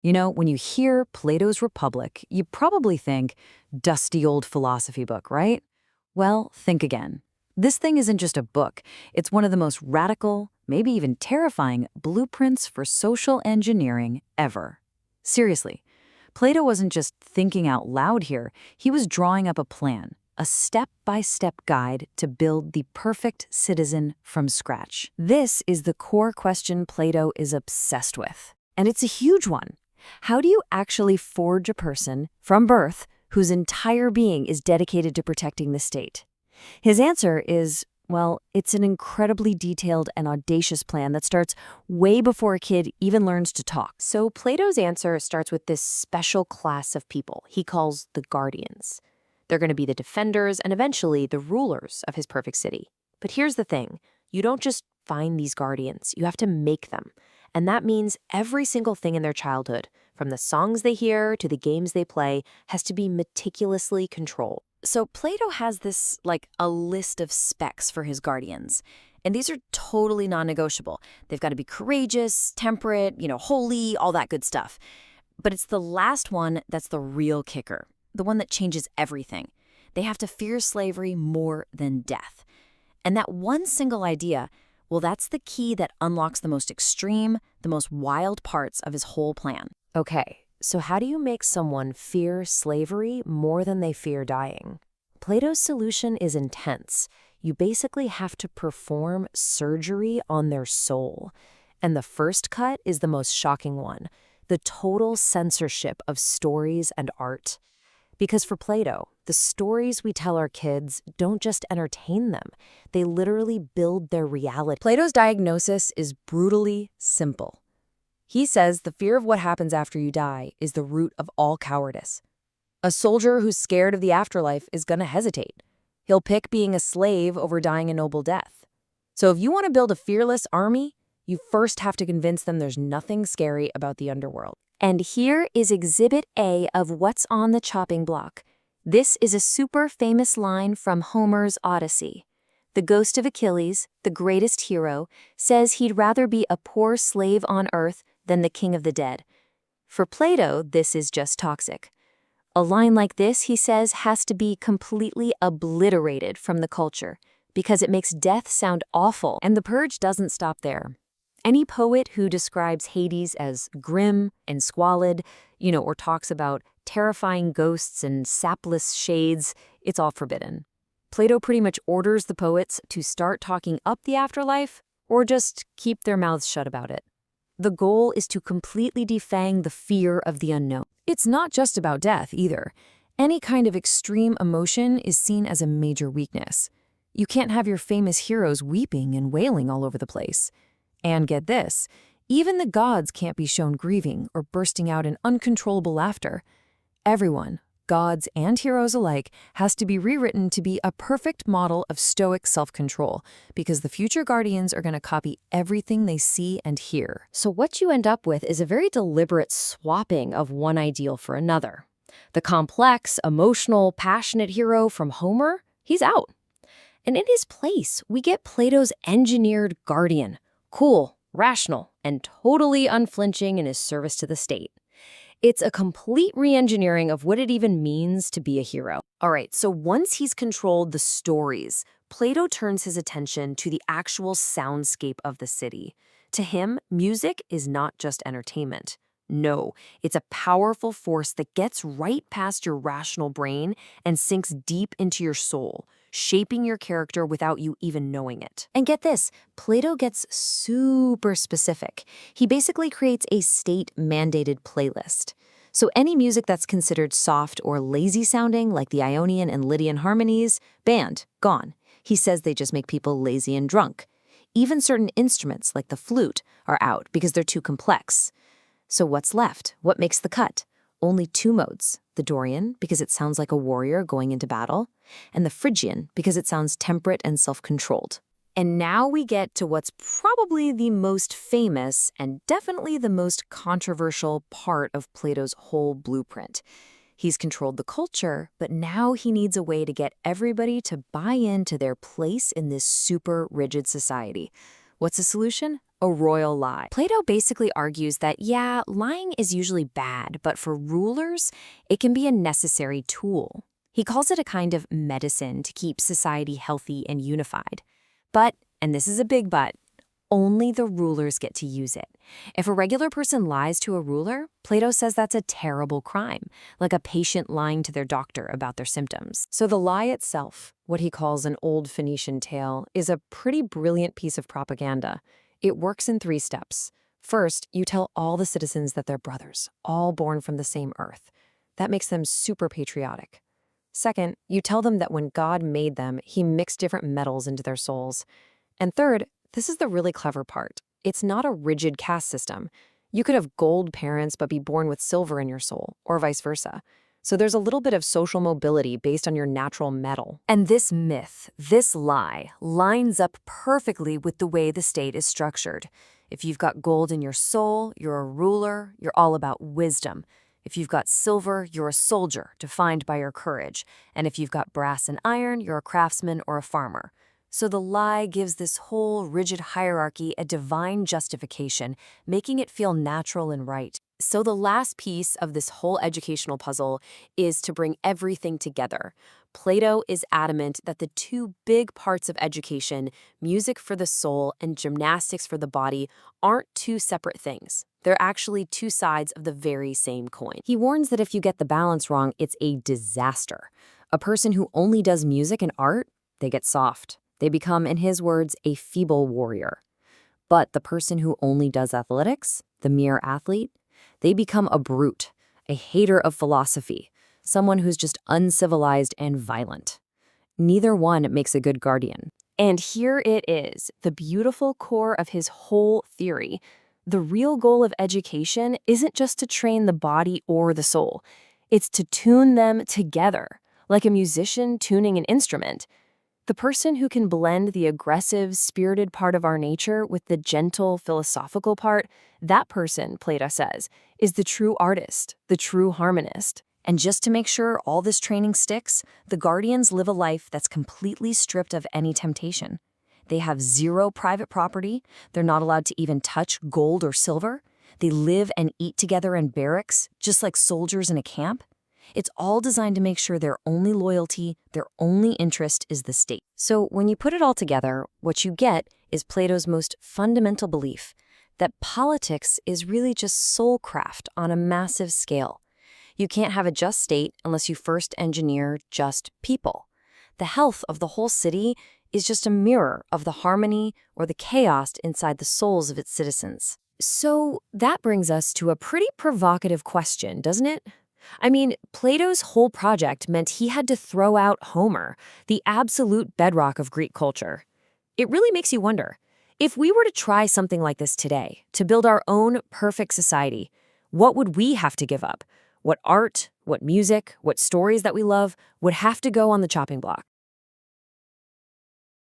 You know, when you hear Plato's Republic, you probably think dusty old philosophy book, right? Well, think again. This thing isn't just a book. It's one of the most radical, maybe even terrifying blueprints for social engineering ever. Seriously, Plato wasn't just thinking out loud here. He was drawing up a plan, a step-by-step guide to build the perfect citizen from scratch. This is the core question Plato is obsessed with. And it's a huge one. How do you actually forge a person from birth whose entire being is dedicated to protecting the state? His answer is, well, it's an incredibly detailed and audacious plan that starts way before a kid even learns to talk. So Plato's answer starts with this special class of people he calls the guardians. They're going to be the defenders and eventually the rulers of his perfect city. But here's the thing. You don't just find these guardians. You have to make them. And that means every single thing in their childhood, from the songs they hear to the games they play, has to be meticulously controlled. So Plato has this, a list of specs for his guardians. And these are totally non-negotiable. They've got to be courageous, temperate, holy, all that good stuff. But it's the last one that's the real kicker, the one that changes everything. They have to fear slavery more than death. And that one single idea, well, that's the key that unlocks the most extreme, the most wild parts of his whole plan. Okay, so how do you make someone fear slavery more than they fear dying? Plato's solution is intense. You basically have to perform surgery on their soul. And the first cut is the most shocking one, the total censorship of stories and art. Because for Plato, the stories we tell our kids don't just entertain them. They literally build their reality. Plato's diagnosis is brutally simple. He says the fear of what happens after you die is the root of all cowardice. A soldier who's scared of the afterlife is going to hesitate. He'll pick being a slave over dying a noble death. So if you want to build a fearless army, you first have to convince them there's nothing scary about the underworld. And here is Exhibit A of what's on the chopping block. This is a super famous line from Homer's Odyssey. The ghost of Achilles, the greatest hero, says he'd rather be a poor slave on earth than the king of the dead. For Plato, this is just toxic. A line like this, he says, has to be completely obliterated from the culture because it makes death sound awful. And the purge doesn't stop there. Any poet who describes Hades as grim and squalid, or talks about terrifying ghosts and sapless shades, it's all forbidden. Plato pretty much orders the poets to start talking up the afterlife or just keep their mouths shut about it. The goal is to completely defang the fear of the unknown. It's not just about death either. Any kind of extreme emotion is seen as a major weakness. You can't have your famous heroes weeping and wailing all over the place. And get this, even the gods can't be shown grieving or bursting out in uncontrollable laughter. Everyone, gods and heroes alike, has to be rewritten to be a perfect model of stoic self-control, because the future guardians are going to copy everything they see and hear. So what you end up with is a very deliberate swapping of one ideal for another. The complex, emotional, passionate hero from Homer, he's out. And in his place, we get Plato's engineered guardian. Cool, rational, and totally unflinching in his service to the state. It's a complete re-engineering of what it even means to be a hero. All right, so once he's controlled the stories, Plato turns his attention to the actual soundscape of the city. To him, music is not just entertainment. No, it's a powerful force that gets right past your rational brain and sinks deep into your soul, shaping your character without you even knowing it. And get this, Plato gets super specific. He basically creates a state-mandated playlist. So any music that's considered soft or lazy sounding, like the Ionian and Lydian harmonies, banned, gone. He says they just make people lazy and drunk. Even certain instruments, like the flute, are out because they're too complex. So what's left? What makes the cut? Only two modes, the Dorian, because it sounds like a warrior going into battle, and the Phrygian, because it sounds temperate and self-controlled. And now we get to what's probably the most famous and definitely the most controversial part of Plato's whole blueprint. He's controlled the culture, but now he needs a way to get everybody to buy into their place in this super rigid society. What's the solution? a royal lie. Plato basically argues that, yeah, lying is usually bad, but for rulers, it can be a necessary tool. He calls it a kind of medicine to keep society healthy and unified. But, and this is a big but, only the rulers get to use it. If a regular person lies to a ruler, Plato says that's a terrible crime, like a patient lying to their doctor about their symptoms. So the lie itself, what he calls an old Phoenician tale, is a pretty brilliant piece of propaganda. It works in 3 steps. First, you tell all the citizens that they're brothers, all born from the same earth. That makes them super patriotic. Second, you tell them that when God made them, he mixed different metals into their souls. And third, this is the really clever part. It's not a rigid caste system. You could have gold parents but be born with silver in your soul, or vice versa. So there's a little bit of social mobility based on your natural metal. And this myth, this lie, lines up perfectly with the way the state is structured. If you've got gold in your soul, you're a ruler, you're all about wisdom. If you've got silver, you're a soldier, defined by your courage. And if you've got brass and iron, you're a craftsman or a farmer. So the lie gives this whole rigid hierarchy a divine justification, making it feel natural and right. So the last piece of this whole educational puzzle is to bring everything together. Plato is adamant that the 2 big parts of education, music for the soul and gymnastics for the body, aren't 2 separate things. They're actually 2 sides of the very same coin. He warns that if you get the balance wrong, it's a disaster. A person who only does music and art, they get soft. They become, in his words, a feeble warrior. But the person who only does athletics, the mere athlete, they become a brute, a hater of philosophy, someone who's just uncivilized and violent. Neither one makes a good guardian. And here it is, the beautiful core of his whole theory. The real goal of education isn't just to train the body or the soul. It's to tune them together, like a musician tuning an instrument. The person who can blend the aggressive, spirited part of our nature with the gentle, philosophical part, that person, Plato says, is the true artist, the true harmonist. And just to make sure all this training sticks, the guardians live a life that's completely stripped of any temptation. They have 0 private property. They're not allowed to even touch gold or silver. They live and eat together in barracks, just like soldiers in a camp. It's all designed to make sure their only loyalty, their only interest is the state. So when you put it all together, what you get is Plato's most fundamental belief that politics is really just soulcraft on a massive scale. You can't have a just state unless you first engineer just people. The health of the whole city is just a mirror of the harmony or the chaos inside the souls of its citizens. So that brings us to a pretty provocative question, doesn't it? I mean, Plato's whole project meant he had to throw out Homer, the absolute bedrock of Greek culture. It really makes you wonder, if we were to try something like this today, to build our own perfect society, what would we have to give up? What art, what music, what stories that we love would have to go on the chopping block?